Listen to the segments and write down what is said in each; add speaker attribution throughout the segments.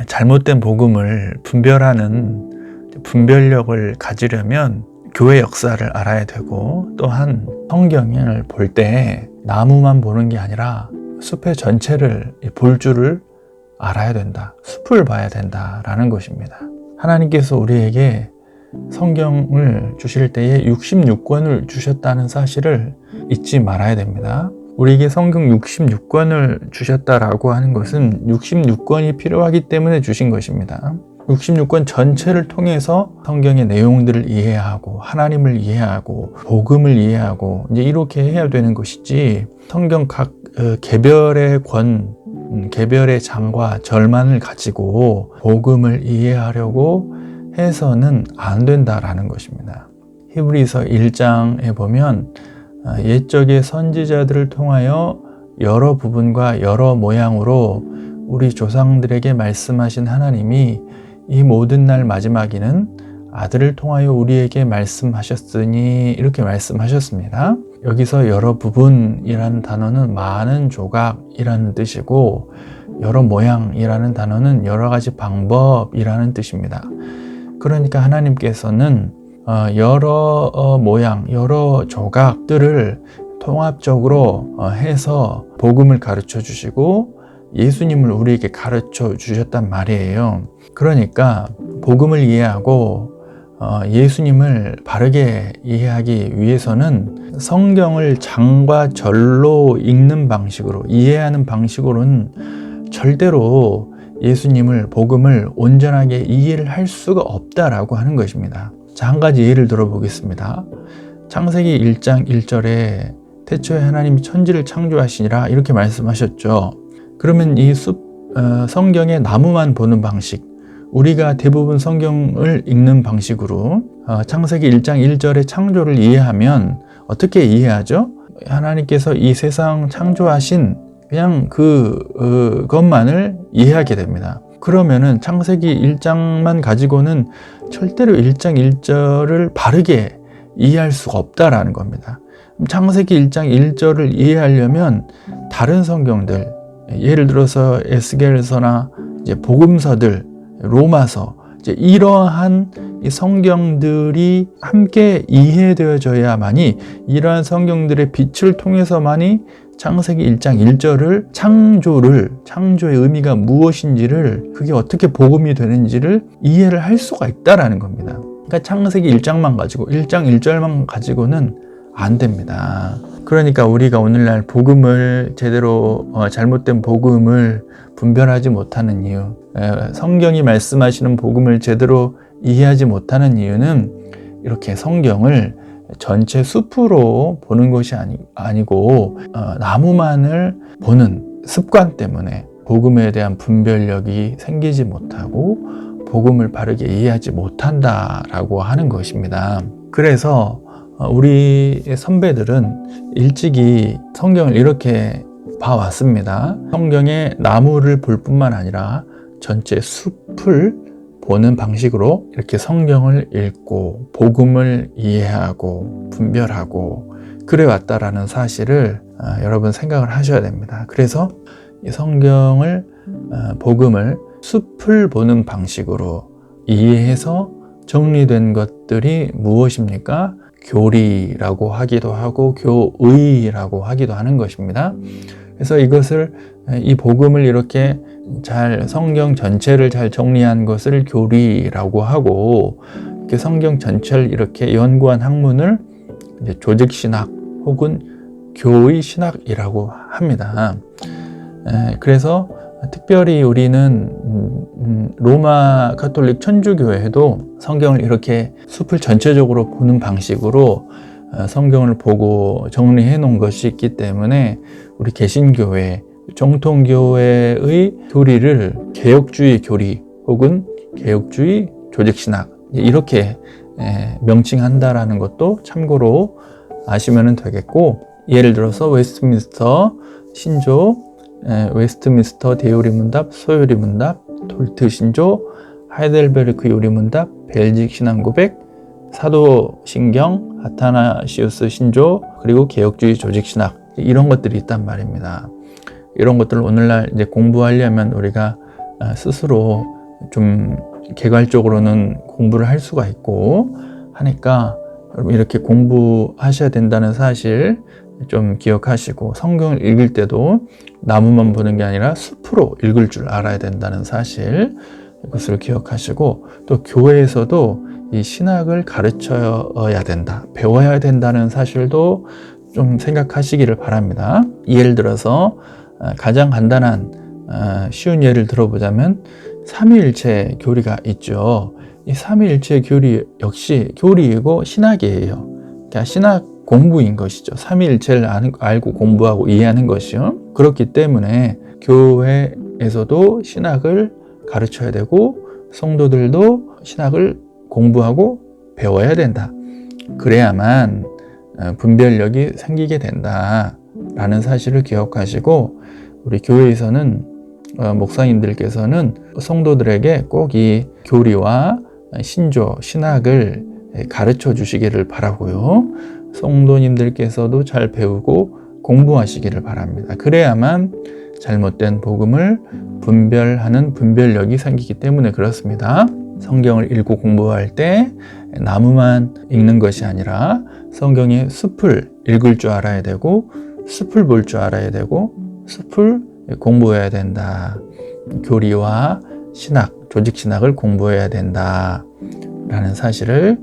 Speaker 1: 잘못된 복음을 분별하는 분별력을 가지려면 교회 역사를 알아야 되고, 또한 성경을 볼 때 나무만 보는 게 아니라 숲의 전체를 볼 줄을 알아야 된다. 숲을 봐야 된다라는 것입니다. 하나님께서 우리에게 성경을 주실 때에 66권을 주셨다는 사실을 잊지 말아야 됩니다. 우리에게 성경 66권을 주셨다라고 하는 것은 66권이 필요하기 때문에 주신 것입니다. 66권 전체를 통해서 성경의 내용들을 이해하고 하나님을 이해하고 복음을 이해하고 이제 이렇게 해야 되는 것이지, 성경 각 개별의 개별의 장과 절만을 가지고 복음을 이해하려고 해서는 안 된다라는 것입니다. 히브리서 1장에 보면 옛적의 선지자들을 통하여 여러 부분과 여러 모양으로 우리 조상들에게 말씀하신 하나님이 이 모든 날 마지막에는 아들을 통하여 우리에게 말씀하셨으니, 이렇게 말씀하셨습니다. 여기서 여러 부분이라는 단어는 많은 조각이라는 뜻이고, 여러 모양이라는 단어는 여러 가지 방법이라는 뜻입니다. 그러니까 하나님께서는 여러 모양, 여러 조각들을 통합적으로 해서 복음을 가르쳐 주시고 예수님을 우리에게 가르쳐 주셨단 말이에요. 그러니까 복음을 이해하고 예수님을 바르게 이해하기 위해서는 성경을 장과 절로 읽는 방식으로, 이해하는 방식으로는 절대로 예수님을, 복음을 온전하게 이해를 할 수가 없다라고 하는 것입니다. 자, 한 가지 예를 들어보겠습니다. 창세기 1장 1절에 태초에 하나님이 천지를 창조하시니라, 이렇게 말씀하셨죠. 그러면 이 성경의 나무만 보는 방식, 우리가 대부분 성경을 읽는 방식으로 창세기 1장 1절의 창조를 이해하면 어떻게 이해하죠? 하나님께서 이 세상 창조하신 그냥 그것만을 이해하게 됩니다. 그러면은 창세기 1장만 가지고는 절대로 1장 1절을 바르게 이해할 수가 없다라는 겁니다. 창세기 1장 1절을 이해하려면 다른 성경들, 예를 들어서 에스겔서나 이제 복음서들, 로마서, 이제 이러한 이 성경들이 함께 이해되어져야만이, 이러한 성경들의 빛을 통해서만이 창세기 1장 1절을 창조의 의미가 무엇인지를, 그게 어떻게 복음이 되는지를 이해를 할 수가 있다라는 겁니다. 그러니까 창세기 1장만 가지고 1장 1절만 가지고는 안 됩니다. 그러니까 우리가 오늘날 복음을 제대로 잘못된 복음을 분별하지 못하는 이유, 성경이 말씀하시는 복음을 제대로 이해하지 못하는 이유는 이렇게 성경을 전체 숲으로 보는 것이 아니고 나무만을 보는 습관 때문에 복음에 대한 분별력이 생기지 못하고 복음을 바르게 이해하지 못한다라고 하는 것입니다. 그래서 우리 선배들은 일찍이 성경을 이렇게 봐왔습니다. 성경의 나무를 볼 뿐만 아니라 전체 숲을 보는 방식으로 이렇게 성경을 읽고 복음을 이해하고 분별하고 그래왔다라는 사실을 여러분 생각을 하셔야 됩니다. 그래서 이 성경을, 복음을 숲을 보는 방식으로 이해해서 정리된 것들이 무엇입니까? 교리라고 하기도 하고 교의라고 하기도 하는 것입니다. 그래서 이 복음을 이렇게 잘, 성경 전체를 잘 정리한 것을 교리라고 하고, 이렇게 성경 전체를 이렇게 연구한 학문을 이제 조직신학 혹은 교의신학이라고 합니다. 그래서 특별히 우리는 로마 가톨릭 천주교회도 성경을 이렇게 숲을 전체적으로 보는 방식으로 성경을 보고 정리해 놓은 것이 있기 때문에 우리 개신교회, 정통교회의 교리를 개혁주의 교리 혹은 개혁주의 조직신학, 이렇게 명칭한다라는 것도 참고로 아시면 되겠고, 예를 들어서 웨스트민스터 신조, 웨스트민스터 대요리문답, 소요리문답, 톨트 신조, 하이델베르크 요리문답, 벨직 신앙고백, 사도신경, 아타나시우스 신조, 그리고 개혁주의 조직신학, 이런 것들이 있단 말입니다. 이런 것들을 오늘날 이제 공부하려면 우리가 스스로 좀 개괄적으로는 공부를 할 수가 있고 하니까 여러분 이렇게 공부하셔야 된다는 사실 좀 기억하시고, 성경을 읽을 때도 나무만 보는 게 아니라 숲으로 읽을 줄 알아야 된다는 사실, 이것을 기억하시고, 또 교회에서도 이 신학을 가르쳐야 된다, 배워야 된다는 사실도 좀 생각하시기를 바랍니다. 예를 들어서 가장 간단한 쉬운 예를 들어보자면 삼위일체 교리가 있죠. 이 삼위일체 교리 역시 교리이고 신학이에요. 그러니까 신학 공부인 것이죠. 삼위일체를 알고 공부하고 이해하는 것이요. 그렇기 때문에 교회에서도 신학을 가르쳐야 되고 성도들도 신학을 공부하고 배워야 된다. 그래야만 분별력이 생기게 된다라는 사실을 기억하시고, 우리 교회에서는 목사님들께서는 성도들에게 꼭 이 교리와 신조, 신학을 가르쳐 주시기를 바라고요. 성도님들께서도 잘 배우고 공부하시기를 바랍니다. 그래야만 잘못된 복음을 분별하는 분별력이 생기기 때문에 그렇습니다. 성경을 읽고 공부할 때 나무만 읽는 것이 아니라 성경의 숲을 읽을 줄 알아야 되고, 숲을 볼 줄 알아야 되고, 숲을 공부해야 된다. 교리와 신학, 조직 신학을 공부해야 된다 라는 사실을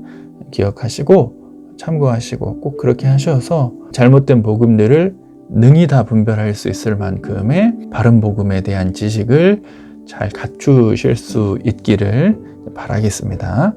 Speaker 1: 기억하시고 참고하시고, 꼭 그렇게 하셔서 잘못된 복음들을 능히 다 분별할 수 있을 만큼의 바른 복음에 대한 지식을 잘 갖추실 수 있기를 바라겠습니다.